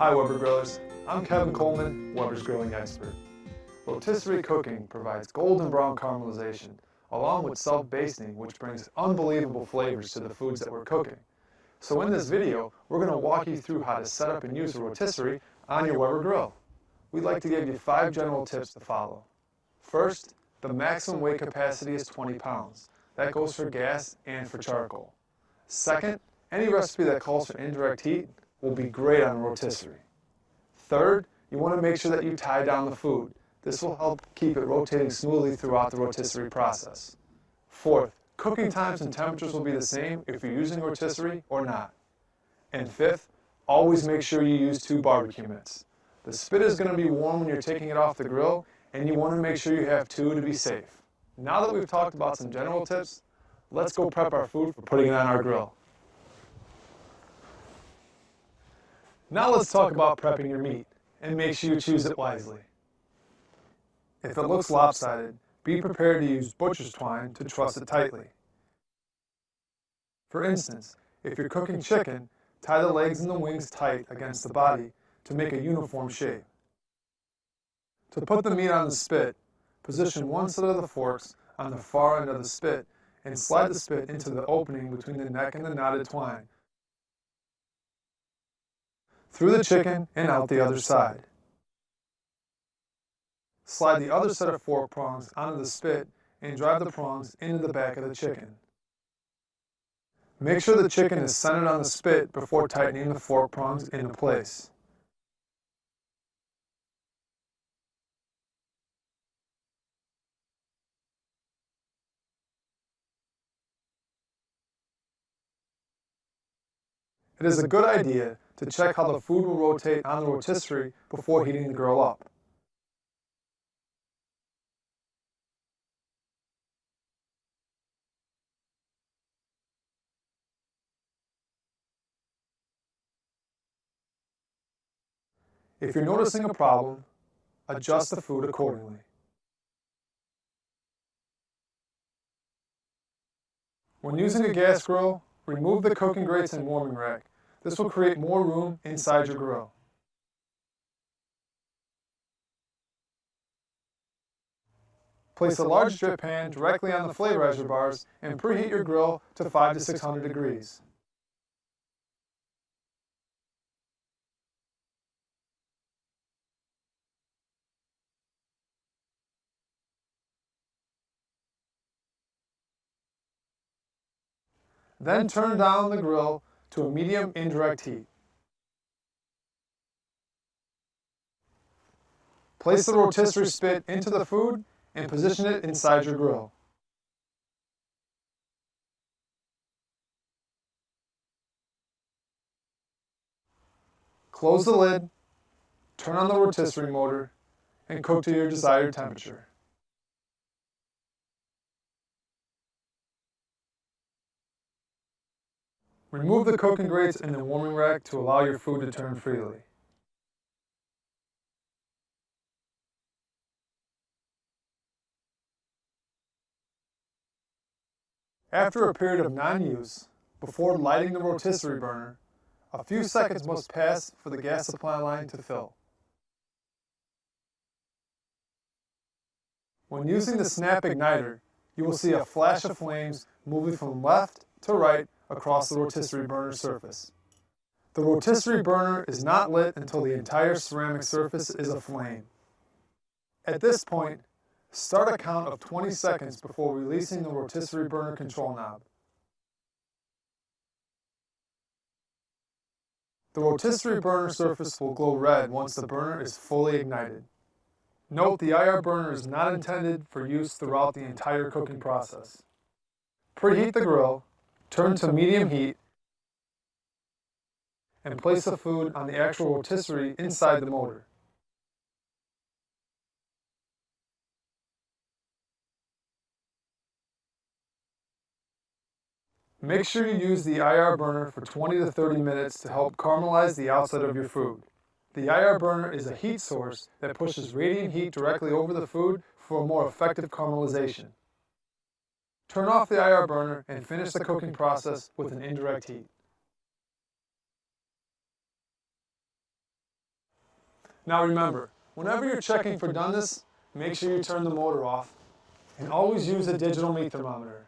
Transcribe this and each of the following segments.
Hi Weber Grillers, I'm Kevin Coleman, Weber's grilling expert. Rotisserie cooking provides golden brown caramelization, along with self-basting, which brings unbelievable flavors to the foods that we're cooking. So in this video, we're going to walk you through how to set up and use a rotisserie on your Weber grill. We'd like to give you 5 general tips to follow. First, the maximum weight capacity is 20 pounds. That goes for gas and for charcoal. Second, any recipe that calls for indirect heat will be great on a rotisserie. Third, you want to make sure that you tie down the food. This will help keep it rotating smoothly throughout the rotisserie process. Fourth, cooking times and temperatures will be the same if you're using rotisserie or not. And fifth, always make sure you use 2 barbecue mitts. The spit is going to be warm when you're taking it off the grill, and you want to make sure you have 2 to be safe. Now that we've talked about some general tips, let's go prep our food for putting it on our grill. Now let's talk about prepping your meat, and make sure you choose it wisely. If it looks lopsided, be prepared to use butcher's twine to truss it tightly. For instance, if you're cooking chicken, tie the legs and the wings tight against the body to make a uniform shape. To put the meat on the spit, position one set of the forks on the far end of the spit and slide the spit into the opening between the neck and the knotted twine, through the chicken and out the other side. Slide the other set of fork prongs onto the spit and drive the prongs into the back of the chicken. Make sure the chicken is centered on the spit before tightening the fork prongs into place. It is a good idea to check how the food will rotate on the rotisserie before heating the grill up. If you're noticing a problem, adjust the food accordingly. When using a gas grill, remove the cooking grates and warming rack. This will create more room inside your grill. Place a large drip pan directly on the flavorizer bars and preheat your grill to 500 to 600 degrees. Then turn down the grill to a medium indirect heat. Place the rotisserie spit into the food and position it inside your grill. Close the lid, turn on the rotisserie motor, and cook to your desired temperature. Remove the cooking grates and the warming rack to allow your food to turn freely. After a period of non-use, before lighting the rotisserie burner, a few seconds must pass for the gas supply line to fill. When using the snap igniter, you will see a flash of flames moving from left to right across the rotisserie burner surface. The rotisserie burner is not lit until the entire ceramic surface is aflame. At this point, start a count of 20 seconds before releasing the rotisserie burner control knob. The rotisserie burner surface will glow red once the burner is fully ignited. Note the IR burner is not intended for use throughout the entire cooking process. Preheat the grill, turn to medium heat, and place the food on the actual rotisserie inside the motor. Make sure you use the IR burner for 20 to 30 minutes to help caramelize the outside of your food. The IR burner is a heat source that pushes radiant heat directly over the food for a more effective caramelization. Turn off the IR burner and finish the cooking process with an indirect heat. Now remember, whenever you're checking for doneness, make sure you turn the motor off and always use a digital meat thermometer.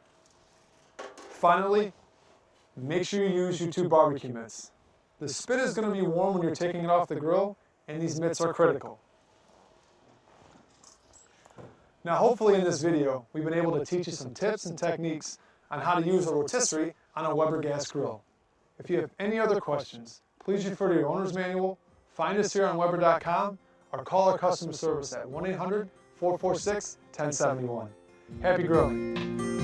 Finally, make sure you use your 2 barbecue mitts. The spit is going to be warm when you're taking it off the grill, and these mitts are critical. Now hopefully in this video, we've been able to teach you some tips and techniques on how to use a rotisserie on a Weber gas grill. If you have any other questions, please refer to your owner's manual, find us here on Weber.com, or call our customer service at 1-800-446-1071. Happy grilling!